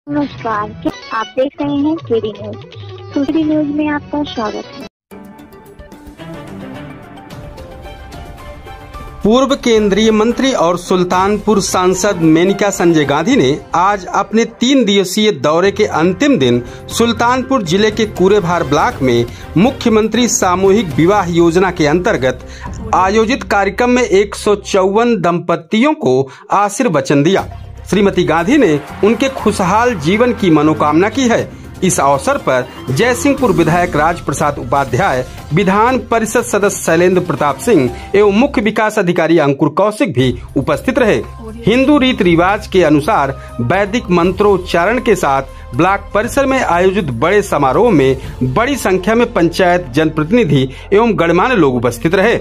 नमस्कार, क्या आप देख रहे हैं केडी न्यूज। केडी न्यूज में आपका स्वागत है। पूर्व केंद्रीय मंत्री और सुल्तानपुर सांसद मेनका संजय गांधी ने आज अपने 3 दिवसीय दौरे के अंतिम दिन सुल्तानपुर जिले के कूरेभार ब्लॉक में मुख्यमंत्री सामूहिक विवाह योजना के अंतर्गत आयोजित कार्यक्रम में 154 दंपतियों को आशीर्वचन दिया। श्रीमती गांधी ने उनके खुशहाल जीवन की मनोकामना की है। इस अवसर पर जयसिंहपुर विधायक राज प्रसाद उपाध्याय, विधान परिषद सदस्य शैलेंद्र प्रताप सिंह एवं मुख्य विकास अधिकारी अंकुर कौशिक भी उपस्थित रहे। हिंदू रीति रिवाज के अनुसार वैदिक मंत्रोच्चारण के साथ ब्लॉक परिसर में आयोजित बड़े समारोह में बड़ी संख्या में पंचायत जनप्रतिनिधि एवं गणमान्य लोग उपस्थित रहे।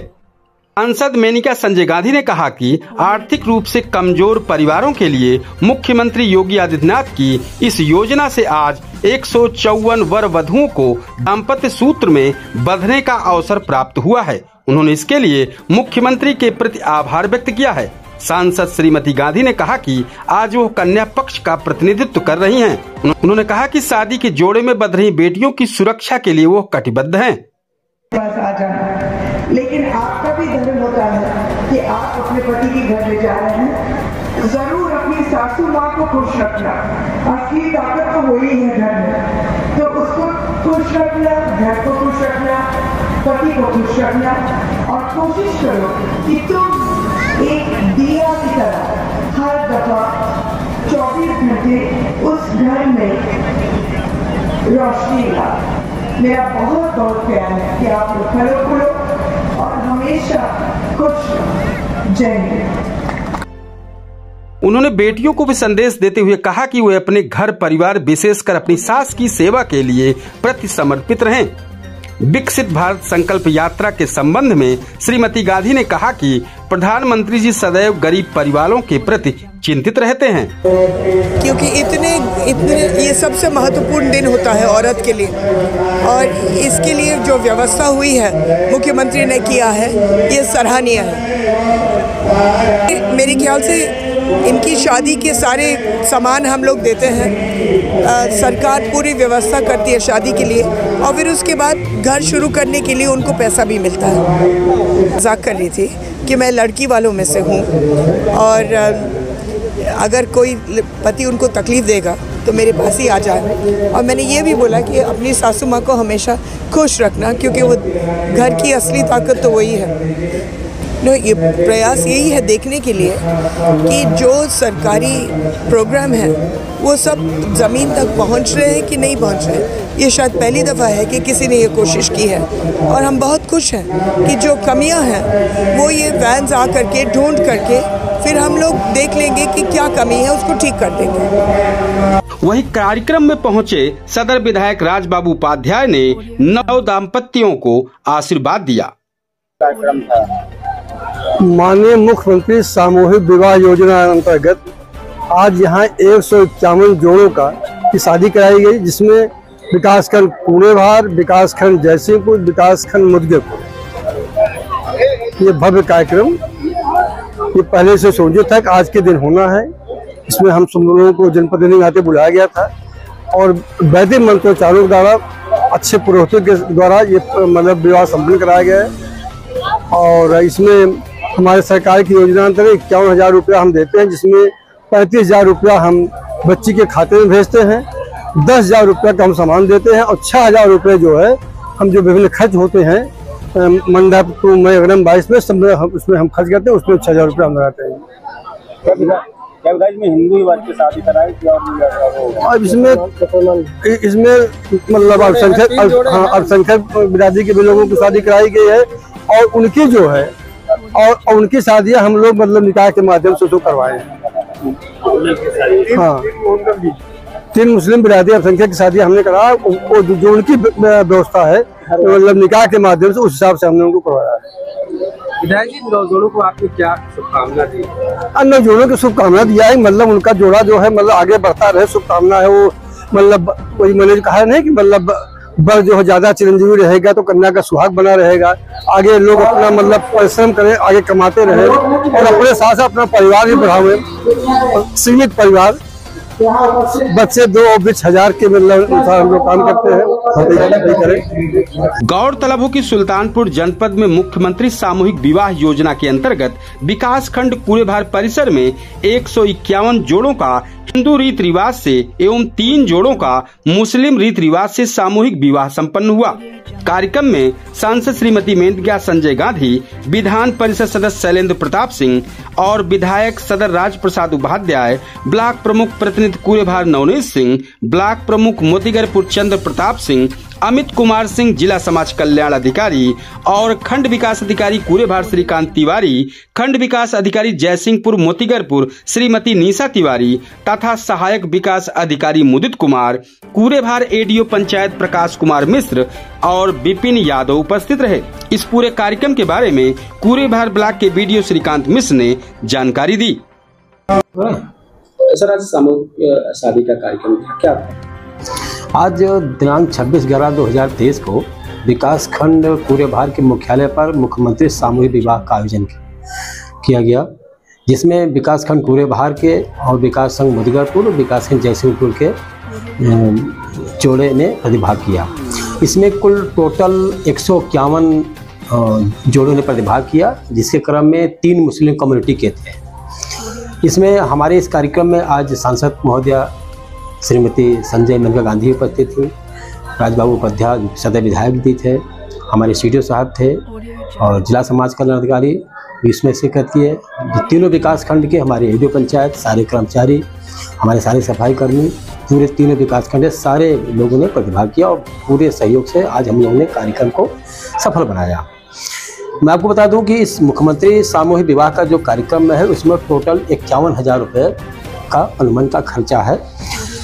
सांसद मेनका संजय गांधी ने कहा कि आर्थिक रूप से कमजोर परिवारों के लिए मुख्यमंत्री योगी आदित्यनाथ की इस योजना से आज 154 वर वधुओं को दाम्पत्य सूत्र में बंधने का अवसर प्राप्त हुआ है। उन्होंने इसके लिए मुख्यमंत्री के प्रति आभार व्यक्त किया है। सांसद श्रीमती गांधी ने कहा कि आज वो कन्या पक्ष का प्रतिनिधित्व कर रही हैं। उन्होंने कहा कि शादी के जोड़े में बंध रही बेटियों की सुरक्षा के लिए वो कटिबद्ध हैं। लेकिन आपका भी धर्म होता है कि आप अपने पति के घर में जा रहे हैं, जरूर अपनी सासू माँ को खुश रखना। असली ताकत तो वही है घर में, तो उसको खुश रखना, घर को खुश रखना, पति को खुश रखना और कोशिश करो कि तुम एक दिया की तरह हर दफा 24 घंटे उस घर में रोशनी ला। मेरा बहुत बहुत प्यार है कि आप लोग फलो फूलो और हमेशा खुश रहो। जय हिंद। उन्होंने बेटियों को भी संदेश देते हुए कहा कि वे अपने घर परिवार विशेषकर अपनी सास की सेवा के लिए प्रति समर्पित रहें। विकसित भारत संकल्प यात्रा के संबंध में श्रीमती गांधी ने कहा कि प्रधानमंत्री जी सदैव गरीब परिवारों के प्रति चिंतित रहते हैं, क्योंकि इतने ये सबसे महत्वपूर्ण दिन होता है औरत के लिए, और इसके लिए जो व्यवस्था हुई है मुख्यमंत्री ने किया है, ये सराहनीय है। मेरे ख्याल से इनकी शादी के सारे सामान हम लोग देते हैं, सरकार पूरी व्यवस्था करती है शादी के लिए, और फिर उसके बाद घर शुरू करने के लिए उनको पैसा भी मिलता है। मजाक कर रही थी कि मैं लड़की वालों में से हूँ, और अगर कोई पति उनको तकलीफ़ देगा तो मेरे पास ही आ जाए। और मैंने ये भी बोला कि अपनी सासू माँ को हमेशा खुश रखना, क्योंकि वो घर की असली ताकत तो वही है। ये प्रयास यही है देखने के लिए कि जो सरकारी प्रोग्राम है वो सब ज़मीन तक पहुंच रहे हैं कि नहीं पहुंच रहे। ये शायद पहली दफ़ा है कि किसी ने ये कोशिश की है, और हम बहुत खुश हैं कि जो कमियां हैं वो ये वैन्स आ करके ढूंढ करके फिर हम लोग देख लेंगे कि क्या कमी है, उसको ठीक कर देंगे। वहीं कार्यक्रम में पहुंचे सदर विधायक राजबाबू उपाध्याय ने नव दाम्पत्यों को आशीर्वाद दिया। माननीय मुख्यमंत्री सामूहिक विवाह योजना अंतर्गत आज यहाँ 151 जोड़ों की शादी कराई गई, जिसमें विकासखंड कूरेभार, विकासखंड जयसिंहपुर, विकासखंड मुदगेपुर। ये भव्य कार्यक्रम ये पहले से सुनिश्चित था कि आज के दिन होना है। इसमें हम सब लोगों को जनप्रतिनिधि नाते बुलाया गया था, और वैदिक मंत्रोच्चारों द्वारा अच्छे पुरोहितों के द्वारा ये मतलब विवाह संपन्न कराया गया है। और इसमें हमारे सरकार की योजना अंतर्गत 51,000 रुपया हम देते हैं, जिसमें 35,000 रुपया हम बच्ची के खाते में भेजते हैं, 10,000 रुपया का हम सामान देते हैं, और 6,000 रुपये जो है हम जो विभिन्न खर्च होते हैं मंडप तो मैं 22 में सब उसमें हम खर्च करते हैं, उसमें 6,000 रुपया हम लगाते हैं। में हिंदू रिवाज की शादी कराई थी, और इसमें मतलब अल्पसंख्यक बिरादरी के भी लोगों की शादी कराई गई है, और उनकी जो है और उनकी शादियां हम लोग मतलब निकाह के माध्यम से तो करवाए हैं। हाँ, 3 मुस्लिम बिरादरी अल्पसंख्यक की शादी हमने कराया, वो जो उनकी व्यवस्था है मतलब निकाह के माध्यम से उस हिसाब से हमने उनको करवाया है। विधायक जी, नवजोड़ों को आपने क्या शुभकामना दी? नवजोड़ों की शुभकामना दिया है, मतलब उनका जोड़ा जो है मतलब आगे बढ़ता रहे, शुभकामना है। वो मतलब कोई मैंने कहा नहीं कि मतलब बर जो है ज्यादा चिरंजीवी रहेगा तो कन्या का सुहाग बना रहेगा। आगे लोग अपना मतलब परिश्रम करें, आगे कमाते रहे, और अपने साथ साथ अपना परिवार भी बढ़ावे, सीमित परिवार बच्चे 2 और 20,000 के मतलब हम लोग काम करते हैं। गौरतलब हो कि सुल्तानपुर जनपद में मुख्यमंत्री सामूहिक विवाह योजना के अंतर्गत विकास खंड कूड़ेभार परिसर में 151 जोड़ों का हिंदू रीति रिवाज से एवं 3 जोड़ों का मुस्लिम रीति रिवाज से सामूहिक विवाह संपन्न हुआ। कार्यक्रम में सांसद श्रीमती मेनका संजय गांधी, विधान परिषद सदस्य शैलेंद्र प्रताप सिंह और विधायक सदर राज प्रसाद उपाध्याय, ब्लॉक प्रमुख प्रतिनिधि कूड़ेभार नवनीत सिंह, ब्लॉक प्रमुख मोतीगरपुर चंद्र प्रताप सिंह, अमित कुमार सिंह जिला समाज कल्याण अधिकारी और खंड विकास अधिकारी कूड़ेभार श्रीकांत तिवारी, खंड विकास अधिकारी जयसिंहपुर मोतीगरपुर श्रीमती निशा तिवारी तथा सहायक विकास अधिकारी मुदित कुमार, कूड़ेभार एडीओ पंचायत प्रकाश कुमार मिश्र और विपिन यादव उपस्थित रहे। इस पूरे कार्यक्रम के बारे में कूड़ेभार ब्लॉक के बीडीओ श्रीकांत मिश्र ने जानकारी दी। सर, आज सामूहिक शादी का कार्यक्रम क्या था? आज दिनांक 26/11/2023 को विकास खंड कूड़ेभार के मुख्यालय पर मुख्यमंत्री सामूहिक विवाह का आयोजन किया गया, जिसमें विकास खंड कूड़ेभार के और विकास संघ मोतीगरपुर और विकास खंड जयसिंहपुर के जोड़े ने प्रतिभाग किया। इसमें कुल टोटल 151 जोड़ों ने प्रतिभाग किया, जिसके क्रम में 3 मुस्लिम कम्युनिटी के थे। इसमें हमारे इस कार्यक्रम में आज सांसद महोदया श्रीमती संजय मेनका गांधी उपस्थित थी, राजबाबू उपाध्याय सदर विधायक भी थे, हमारे सीडीओ साहब थे और जिला समाज कल्याण अधिकारी भी इसमें शिरकत किए। तीनों विकास खंड के हमारे एडीओ पंचायत, सारे कर्मचारी, हमारे सारे सफाई कर्मी, पूरे तीनों विकास खंड सारे लोगों ने प्रतिभाग किया और पूरे सहयोग से आज हम लोगों ने कार्यक्रम को सफल बनाया। मैं आपको बता दूं कि इस मुख्यमंत्री सामूहिक विवाह का जो कार्यक्रम है उसमें टोटल 51,000 रुपये का अनुमान का खर्चा है,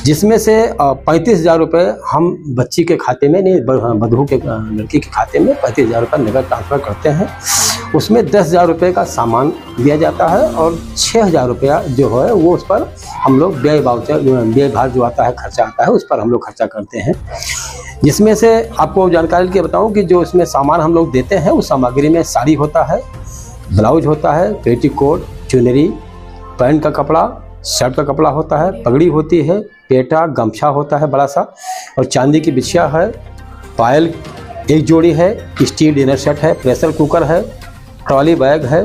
जिसमें से 35,000 रुपये हम बच्ची के खाते में, नहीं वधू के लड़की के खाते में 35,000 रुपये नगद ट्रांसफ़र करते हैं। उसमें 10,000 रुपये का सामान दिया जाता है और 6,000 रुपया जो है वो उस पर हम लोग व्यय भार जो आता है, खर्चा आता है, उस पर हम लोग खर्चा करते हैं। जिसमें से आपको जानकारी के बताऊं कि जो इसमें सामान हम लोग देते हैं उस सामग्री में साड़ी होता है, ब्लाउज होता है, पेटीकोट, चुनरी, पैंट का कपड़ा, शर्ट का कपड़ा होता है, पगड़ी होती है, पेटा, गमछा होता है बड़ा सा और चांदी की बिछिया है, पायल 1 जोड़ी है, स्टील डिनर सेट है, प्रेशर कुकर है, ट्रॉली बैग है,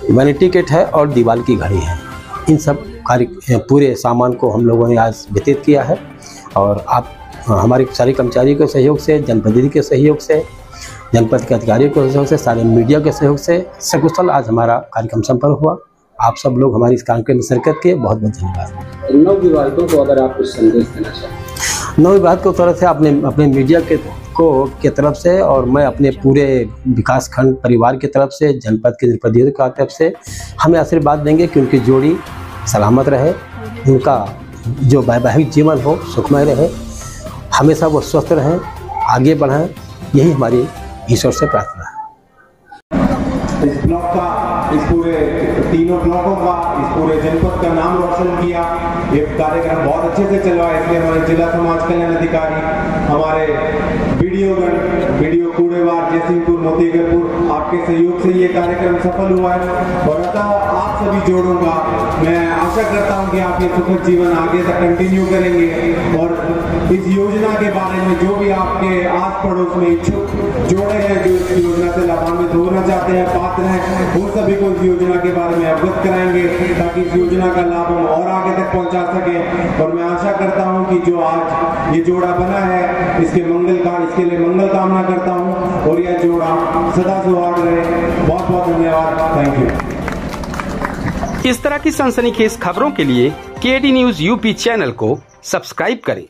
वैनिटी किट है और दीवार की घड़ी है। इन सब पूरे सामान को हम लोगों ने आज वितरित किया है और आप हमारे सारे कर्मचारियों के सहयोग से, जनप्रतिनिधि के सहयोग से, जनपद के अधिकारियों के सहयोग से, सारे मीडिया के सहयोग से सकुशल आज हमारा कार्यक्रम संपन्न हुआ। आप सब लोग हमारी इस कार्यक्रम में शिरकत किए, बहुत बहुत धन्यवाद। नवविवाहितों को अगर आप कुछ संदेश देना चाहें? नवविवाहित को तरफ से अपने मीडिया के तरफ से और मैं अपने पूरे विकास खंड परिवार की तरफ से, जनपद के प्रतिनिधियों की तरफ से हमें आशीर्वाद देंगे कि उनकी जोड़ी सलामत रहे, उनका जो वैवाहिक जीवन हो सुखमय रहे, हमेशा वो स्वस्थ रहें, आगे बढ़ें, यही हमारी ईश्वर से प्रार्थना है। इस ब्लॉक का, इस पूरे तीनों ब्लॉकों का, इस पूरे जनपद का नाम रोशन किया। ये कार्यक्रम बहुत अच्छे से चलवा, इसलिए हमारे जिला समाज कल्याण अधिकारी, हमारे बीडीओ कूड़ेभार जयसिंहपुर मोतीगरपुर, आपके सहयोग से ये कार्यक्रम सफल हुआ है। और अतः आप सभी जोड़ों का मैं आशा करता हूँ कि आप ये सुखद जीवन आगे तक कंटिन्यू करेंगे और इस योजना के बारे में जो भी आपके आस पड़ोस में इच्छुक जोड़े हैं जो इस योजना से लाभान्वित होना चाहते हैं, पात्र हैं, उन सभी को इस योजना के बारे में अवगत कराएंगे ताकि इस योजना का लाभ हम और आगे तक पहुंचा सके। और मैं आशा करता हूं कि जो आज ये जोड़ा बना है इसके लिए मंगल कामना करता हूं और यह जोड़ा सदा सुहाग रहे। बहुत बहुत धन्यवाद, थैंक यू। इस तरह की सनसनीखेज खबरों के लिए केडी न्यूज यूपी चैनल को सब्सक्राइब करें।